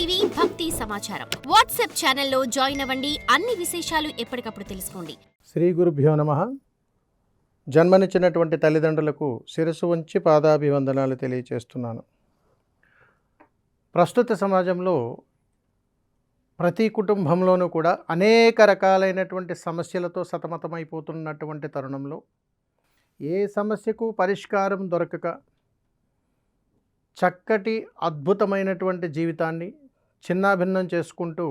TV భక్తి సమాచారం WhatsApp ఛానల్లో జాయిన్ అవ్వండి. అన్ని విశేషాలు ఎప్పటికప్పుడు తెలుసుకోండి. శ్రీ గురుభ్యో నమః. జన్మనిచ్చినటువంటి తల్లిదండ్రులకు శిరస్సు వంచి పాదాభివందనాలు తెలియచేస్తున్నాను. ప్రస్తుత సమాజంలో ప్రతి కుటుంబంలోనూ కూడా అనేక రకాలైనటువంటి సమస్యలతో సతమతమైపోతున్నటువంటి తరుణంలో ఏ సమస్యకు పరిష్కారం దొరకక చక్కటి అద్భుతమైనటువంటి జీవితాన్ని చిన్నాభిన్నం చేసుకుంటూ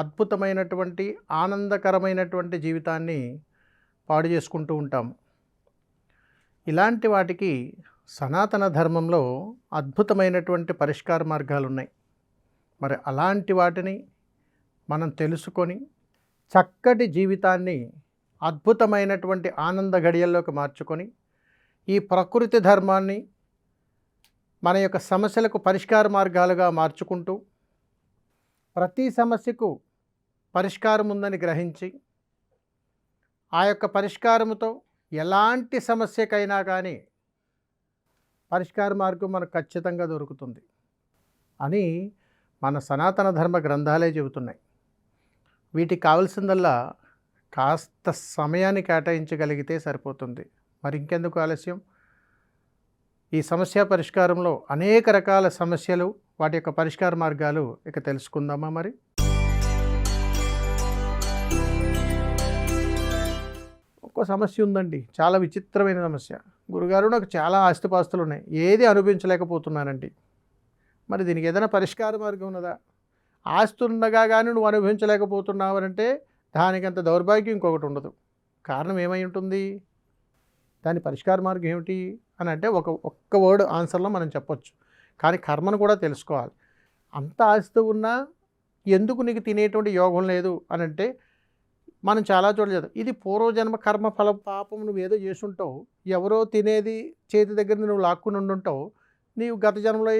అద్భుతమైనటువంటి ఆనందకరమైనటువంటి జీవితాన్ని పాడు చేసుకుంటూ ఉంటాము. ఇలాంటి వాటికి సనాతన ధర్మంలో అద్భుతమైనటువంటి పరిష్కార మార్గాలు ఉన్నాయి. మరి అలాంటి వాటిని మనం తెలుసుకొని చక్కటి జీవితాన్ని అద్భుతమైనటువంటి ఆనంద గడియల్లోకి మార్చుకొని ఈ ప్రకృతి ధర్మాన్ని మన యొక్క సమస్యలకు పరిష్కార మార్గాలుగా మార్చుకుంటూ ప్రతి సమస్యకు పరిష్కారం ఉందని గ్రహించి ఆ యొక్క పరిష్కారముతో ఎలాంటి సమస్యకైనా కానీ పరిష్కార మార్గం మనకు ఖచ్చితంగా దొరుకుతుంది అని మన సనాతన ధర్మ గ్రంథాలే చెబుతున్నాయి. వీటికి కావాల్సిందల్లా కాస్త సమయాన్ని కేటాయించగలిగితే సరిపోతుంది. మరి ఇంకెందుకు ఆలస్యం? ఈ సమస్య పరిష్కారంలో అనేక రకాల సమస్యలు, వాటి యొక్క పరిష్కార మార్గాలు ఇక తెలుసుకుందామా? మరి ఒక్కో సమస్య ఉందండి, చాలా విచిత్రమైన సమస్య. గురుగారు, నాకు చాలా ఆస్తిపాస్తులు ఉన్నాయి, ఏది అనుభవించలేకపోతున్నానండి. మరి దీనికి ఏదైనా పరిష్కార మార్గం ఉన్నదా? ఆస్తి ఉండగా కానీ నువ్వు అనుభవించలేకపోతున్నావు అంటే దానికంత దౌర్భాగ్యం ఇంకొకటి ఉండదు. కారణం ఏమై ఉంటుంది? దాని పరిష్కార మార్గం ఏమిటి అని అంటే ఒక్క వర్డ్ ఆన్సర్లో మనం చెప్పొచ్చు. కానీ కర్మను కూడా తెలుసుకోవాలి. అంత ఆస్తి ఉన్నా ఎందుకు నీకు తినేటువంటి యోగం లేదు అని అంటే మనం చాలా చూడలేదు. ఇది పూర్వజన్మ కర్మ ఫల పాపం నువ్వు ఏదో చేసుంటావు, ఎవరో తినేది చేతి దగ్గర నువ్వు లాక్కుని ఉండుంటావు. నీవు గత జన్మలో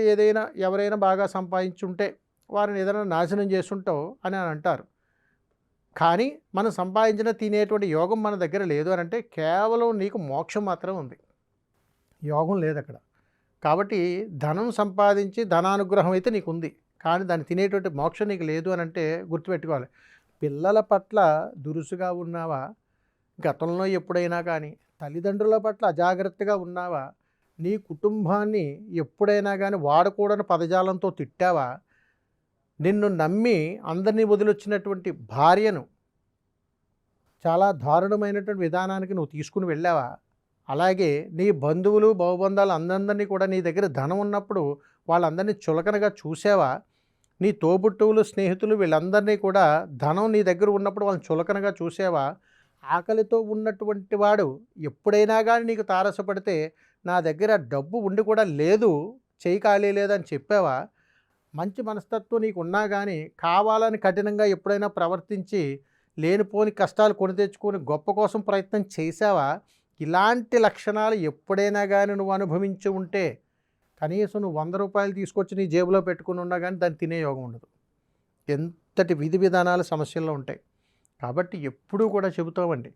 ఎవరైనా బాగా సంపాదించుంటే వారిని ఏదైనా నాశనం చేస్తుంటావు అని అంటారు. కానీ మనం సంపాదించిన తినేటువంటి యోగం మన దగ్గర లేదు అని అంటే కేవలం నీకు మోక్షం మాత్రం ఉంది, యోగం లేదు అక్కడ. కాబట్టి ధనం సంపాదించి ధనానుగ్రహం అయితే నీకు ఉంది, కానీ దాన్ని తినేటువంటి మోక్షం నీకు లేదు అని అంటే గుర్తుపెట్టుకోవాలి. పిల్లల పట్ల దురుసుగా ఉన్నావా? గతంలో ఎప్పుడైనా కానీ తల్లిదండ్రుల పట్ల అజాగ్రత్తగా ఉన్నావా? నీ కుటుంబాన్ని ఎప్పుడైనా కానీ వాడకూడని పదజాలంతో తిట్టావా? నిన్ను నమ్మి అందరినీ వదిలొచ్చినటువంటి భార్యను చాలా దారుణమైనటువంటి విధానానికి నువ్వు తీసుకుని వెళ్ళావా? అలాగే నీ బంధువులు బహుబంధాలు అందరినీ కూడా నీ దగ్గర ధనం ఉన్నప్పుడు వాళ్ళందరినీ చులకనగా చూసావా? నీ తోబుట్టువులు స్నేహితులు వీళ్ళందరినీ కూడా ధనం నీ దగ్గర ఉన్నప్పుడు వాళ్ళని చులకనగా చూసావా? ఆకలితో ఉన్నటువంటి వాడు ఎప్పుడైనా కానీ నీకు తారసపడితే నా దగ్గర డబ్బు ఉండి కూడా లేదు, చేయి ఖాళీ లేదని చెప్పావా? మంచి మనస్తత్వం నీకు ఉన్నా కానీ కావాలని కఠినంగా ఎప్పుడైనా ప్రవర్తించి లేనిపోని కష్టాలు కొని తెచ్చుకొని గొప్ప కోసం ప్రయత్నం చేసావా? ఇలాంటి లక్షణాలు ఎప్పుడైనా కానీ నువ్వు అనుభవించి ఉంటే కనీసం నువ్వు 100 రూపాయలు తీసుకొచ్చి నీ జేబులో పెట్టుకుని ఉన్నా కానీ దాన్ని తినే యోగం ఉండదు. ఎంతటి విధి విధానాలు సమస్యల్లో ఉంటాయి. కాబట్టి ఎప్పుడూ కూడా చెబుతామండి,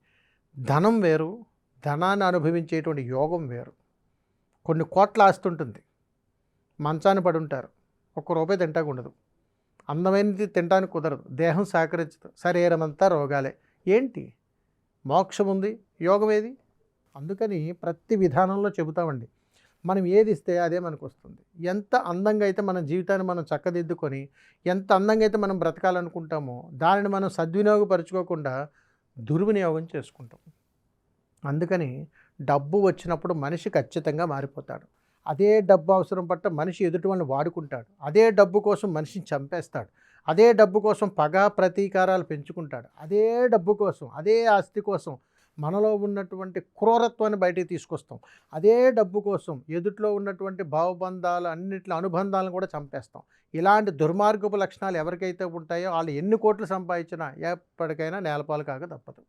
ధనం వేరు, ధనాన్ని అనుభవించేటువంటి యోగం వేరు. కొన్ని కోట్ల ఆస్తి ఉంటుంది, మంచాన్ని పడి ఉంటారు, ₹1 తింటాకు ఉండదు, అందమైనది తినడానికి కుదరదు, దేహం సహకరించదు, శరీరం అంతా రోగాలే. ఏంటి మోక్షం ఉంది, యోగం ఏది? అందుకని ప్రతి విధానంలో చెబుతామండి, మనం ఏది ఇస్తే అదే మనకు వస్తుంది. ఎంత అందంగా అయితే మన జీవితాన్ని మనం చక్కదిద్దుకొని ఎంత అందంగా అయితే మనం బ్రతకాలనుకుంటామో దానిని మనం సద్వినియోగపరచుకోకుండా దుర్వినియోగం చేసుకుంటాం. అందుకని డబ్బు వచ్చినప్పుడు మనిషి ఖచ్చితంగా మారిపోతాడు. అదే డబ్బు అవసరం పట్ల మనిషి ఎదుటి వాళ్ళని వాడుకుంటాడు. అదే డబ్బు కోసం మనిషిని చంపేస్తాడు. అదే డబ్బు కోసం పగా ప్రతీకారాలు పెంచుకుంటాడు. అదే డబ్బు కోసం, అదే ఆస్తి కోసం మనలో ఉన్నటువంటి క్రూరత్వాన్ని బయటికి తీసుకొస్తాం. అదే డబ్బు కోసం ఎదుటిలో ఉన్నటువంటి భావబంధాలు అన్నింటి అనుబంధాలను కూడా చంపేస్తాం. ఇలాంటి దుర్మార్గపు లక్షణాలు ఎవరికైతే ఉంటాయో వాళ్ళు ఎన్ని కోట్లు సంపాదించినా ఎప్పటికైనా నేలపాలు కాక తప్పదు.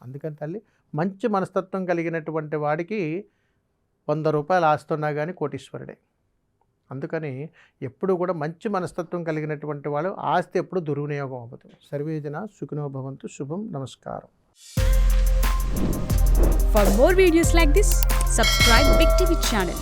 అందుకని తల్లి, మంచి మనస్తత్వం కలిగినటువంటి వాడికి 100 రూపాయలు ఆస్తున్నా కానీ కోటీశ్వరుడే. అందుకని ఎప్పుడు కూడా మంచి మనస్తత్వం కలిగినటువంటి వాళ్ళు ఆస్తి ఎప్పుడు దుర్వినియోగం అవ్వదు. సర్వేజన సుఖినో భవంతు. శుభం. నమస్కారం. For more videos like this, subscribe Big TV channel.